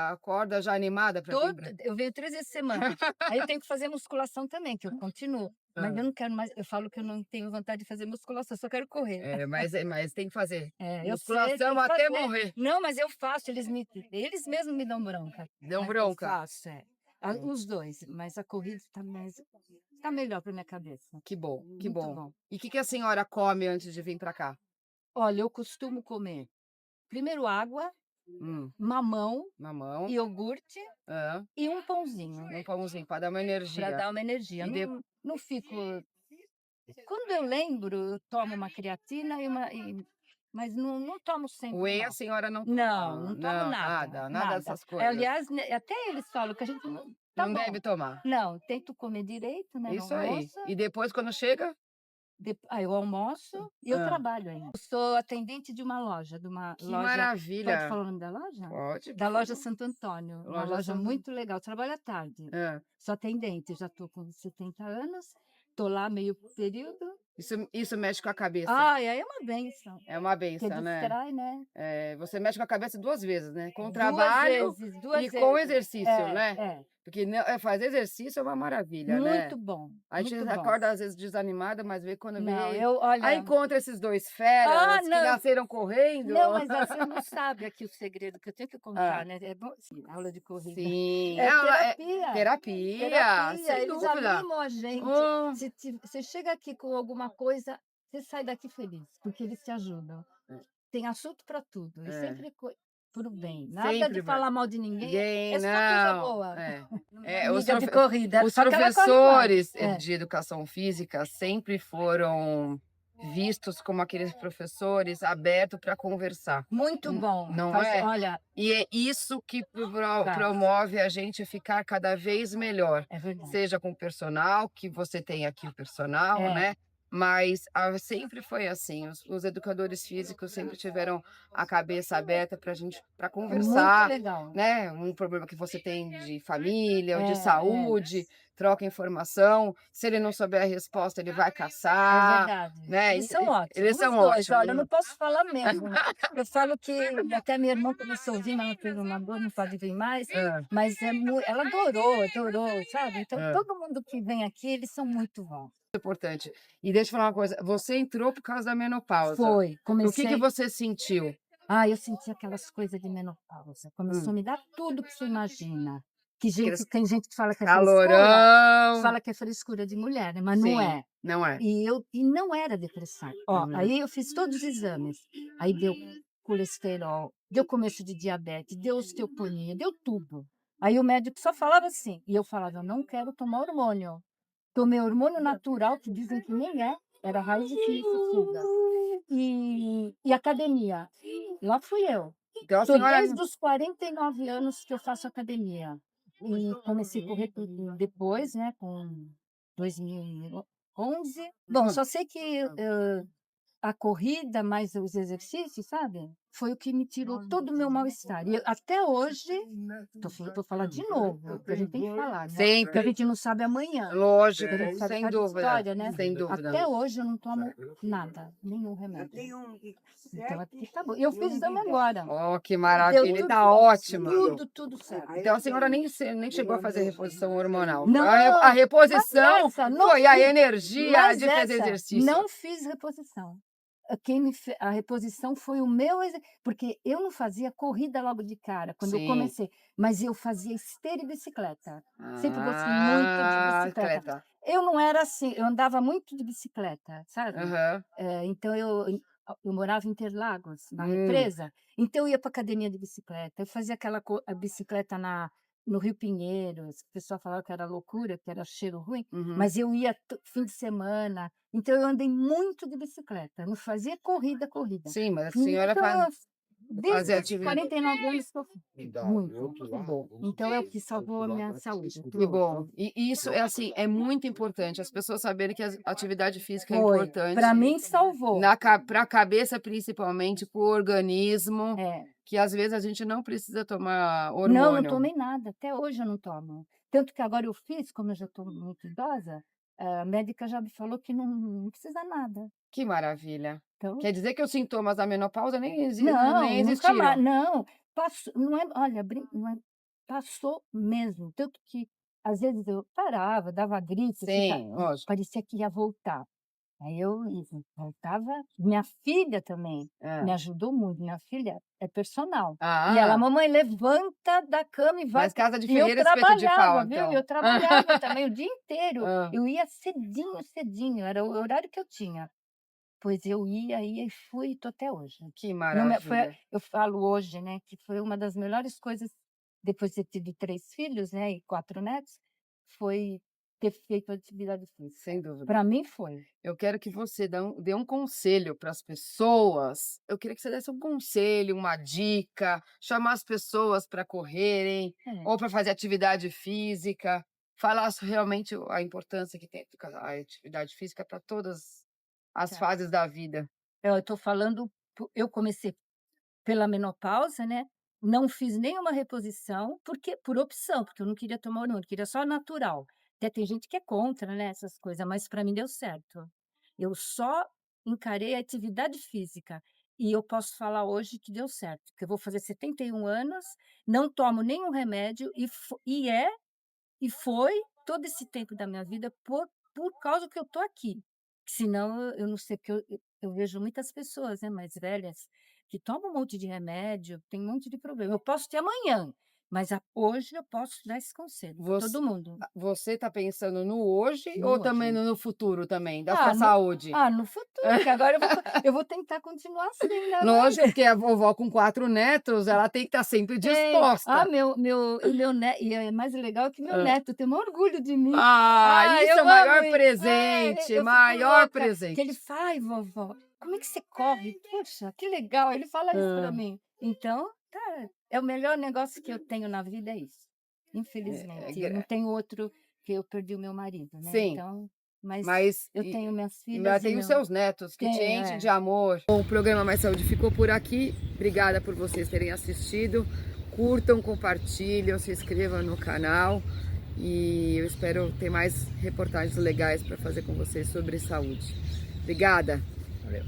acorda já animada para vir? Eu venho 3 vezes por semana. Aí eu tenho que fazer musculação também, que eu continuo. Mas eu não quero mais, eu falo que eu não tenho vontade de fazer musculação, só quero correr. Mas tem que fazer. Musculação até morrer. Não, mas eu faço, eles mesmos me dão bronca. Dão bronca? Eu faço, os dois, mas a corrida tá melhor para minha cabeça. Que bom, que Muito bom. E o que a senhora come antes de vir para cá? Olha, eu costumo comer primeiro água, mamão, iogurte e um pãozinho. Um pãozinho para dar uma energia. Para dar uma energia. Não fico. Quando eu lembro, eu tomo uma creatina mas não tomo sempre. Whey a senhora não toma? Não tomo nada. Nada dessas coisas. Aliás, até eles falam que a gente não deve tomar. Não, tento comer direito, né? Isso aí. E depois, quando chega? Eu almoço e eu trabalho ainda. Eu sou atendente de uma loja, Que maravilha! Pode falar o nome da loja? Pode. Da loja Santo Antônio. Uma loja muito legal. Trabalho à tarde. Sou atendente, já estou com 70 anos. Estou lá meio período. Isso mexe com a cabeça. Aí é uma bênção. É uma bênção, porque né? Distrai, né? Você mexe com a cabeça 2 vezes, né? Com o trabalho e com o exercício, né? Porque fazer exercício é uma maravilha, né? Muito bom. A gente acorda às vezes desanimada, mas vê quando vê. Olha... Aí encontra esses 2 feras que nasceram correndo. Não, mas você não sabe aqui o segredo que eu tenho que contar, né? É bom, sim, aula de corrida. Sim. Terapia. Sem Eles dúvida. animam a gente. Se você chega aqui com alguma coisa, você sai daqui feliz, porque eles te ajudam. Tem assunto para tudo. E sempre pro bem. Nada de falar mal de ninguém. É só coisa boa. De corrida. Os professores de educação física sempre foram vistos como aqueles professores abertos para conversar. Muito N bom. não Faz é? olha, E é isso que faz. promove a gente ficar cada vez melhor, É verdade. seja com o personal, que você tem aqui o personal, É. né, mas sempre foi assim, os educadores físicos sempre tiveram a cabeça aberta para gente para É muito conversar, legal. né, um problema que você tem de família ou de É, saúde, troca informação, se ele não souber a resposta, ele vai é caçar, verdade. né, Eles são eles ótimos, os são 2. Olha, eu ótimos. não posso falar mesmo. Eu falo que até minha irmã começou a vir, mas ela teve uma dor, não pode vir mais, Hã, mas ela adorou, sabe. Então hã. todo mundo que vem aqui, eles são muito bons. Importante. E deixa eu falar uma coisa, você entrou por causa da menopausa. Foi, O que comecei você sentiu? eu senti aquelas coisas de menopausa, começou Hum. a me dar tudo que você imagina. Que Aqueles tem gente que fala que é frescura, calorão. fala que é frescura de mulher, né, mas não Sim, é. não é. E não era depressão. Ó, Uhum. aí eu fiz todos os exames, aí deu colesterol, deu começo de diabetes, deu osteopornia, deu tudo. Aí o médico só falava assim, e eu falava: "Eu não quero tomar hormônio". Tomei hormônio natural, que dizem que nem é, era raiz de filicucuga. E academia, lá fui eu. Então a Tô senhora desde os 49 anos que eu faço academia. E comecei a correr tudo depois, né, com 2011. Bom, só sei que, a corrida mais os exercícios, sabe, foi o que me tirou todo o meu mal-estar. E até hoje, vou falar de novo, porque a gente tem que falar, né, porque a sempre, gente não sabe amanhã. lógico, A gente sabe sem cada dúvida, história, né. sem dúvida. Até hoje eu não tomo nada, nenhum remédio. Então aqui tá bom. Eu fiz exame agora, Oh, que deu maravilha, tudo tá ótima. tudo certo. Então a senhora nem chegou a fazer reposição hormonal. A Não, mas reposição essa não foi a fiz, energia mas de fazer essa exercício. não fiz reposição. A reposição foi o meu porque eu não fazia corrida logo de cara, quando eu Sim. comecei, mas eu fazia esteira e bicicleta. Sempre gostei muito de Ah, bicicleta. atleta. Eu não era assim, eu andava muito de bicicleta, sabe. Aham. Então eu morava em Interlagos, na Hum, represa, então eu ia para academia de bicicleta, eu fazia a bicicleta no Rio Pinheiros, o pessoal falava que era loucura, que era cheiro ruim, uhum. mas eu ia fim de semana, então eu andei muito de bicicleta, não fazia corrida. Sim, mas a senhora Então, desde fazia os atividade. 49 anos que eu muito bom. Então é o que salvou a minha saúde. Que bom. E isso é assim, é muito importante as pessoas saberem que a atividade física é Foi, importante para mim salvou. para a cabeça principalmente, para o organismo, É. que às vezes a gente não precisa tomar Não hormônio. tomei nada, até hoje eu não tomo. Tanto que agora eu fiz, como eu já estou muito idosa, a médica já me falou que não precisa nada. Que maravilha. Então Quer dizer que os sintomas da menopausa não, nem nunca mais, existiram. não, passou, não é, olha, não é, passou mesmo, tanto que às vezes eu parava, dava gripe, Sim, lógico. parecia que ia voltar. Aí eu voltava, minha filha também me Hã. ajudou muito, minha filha é personal. E ela: Ah, "Mamãe, levanta da cama e vai". mas casa de E eu ferreira, espeto de pau, trabalhava, viu, então. eu trabalhava também o dia inteiro. Hã. Eu ia cedinho, era o horário que eu tinha. Pois eu ia e fui e tô até hoje. Que Não me foi maravilha. Eu falo hoje, né, que foi uma das melhores coisas, depois de ter tido 3 filhos, né, e 4 netos, foi ter feito atividade física. Sem dúvida. Para mim foi. Eu quero que você dê um conselho para as pessoas. Eu queria que você desse um conselho, uma dica, chamar as pessoas para correrem É, ou para fazer atividade física, falar realmente a importância que tem a atividade física para todas as tá. fases da vida. Eu estou falando, eu comecei pela menopausa, né, não fiz nenhuma reposição, porque por opção, porque eu não queria tomar hormônio, eu queria só natural. Até tem gente que é contra, né, essas coisas, mas para mim deu certo. Eu só encarei a atividade física e eu posso falar hoje que deu certo, que eu vou fazer 71 anos, não tomo nenhum remédio e foi todo esse tempo da minha vida por causa que eu tô aqui. Senão eu não sei, porque eu vejo muitas pessoas, né, mais velhas, que tomam um monte de remédio, tem um monte de problema. Eu posso ter amanhã, Mas hoje eu posso dar esse conselho para Você todo mundo. você está pensando no hoje No ou também hoje. no futuro também, da Ah, sua no saúde? no futuro, que agora eu vou tentar continuar assim, né, Lógico, porque a vovó com 4 netos, ela tem que estar sempre Tem. disposta. E é mais legal que meu Hã. neto tem o maior orgulho de mim. Isso é Eu o maior amo ele. presente, Eu fico maior louca, presente. que ele fala: "Ai, vovó, como é que você corre? Puxa, que legal", ele fala isso Hã. para mim. Então, tá, é o melhor negócio que eu tenho na vida é isso. É Infelizmente, eu não gra tenho outro, que eu perdi o meu marido, né, Sim, então mas mas eu tenho minhas ainda filhas e tem os meu seus netos que te tenho, enchem de amor. Bom, o programa Mais Saúde ficou por aqui. Obrigada por vocês terem assistido. Curtam, compartilham, se inscrevam no canal e eu espero ter mais reportagens legais para fazer com vocês sobre saúde. Obrigada. Valeu.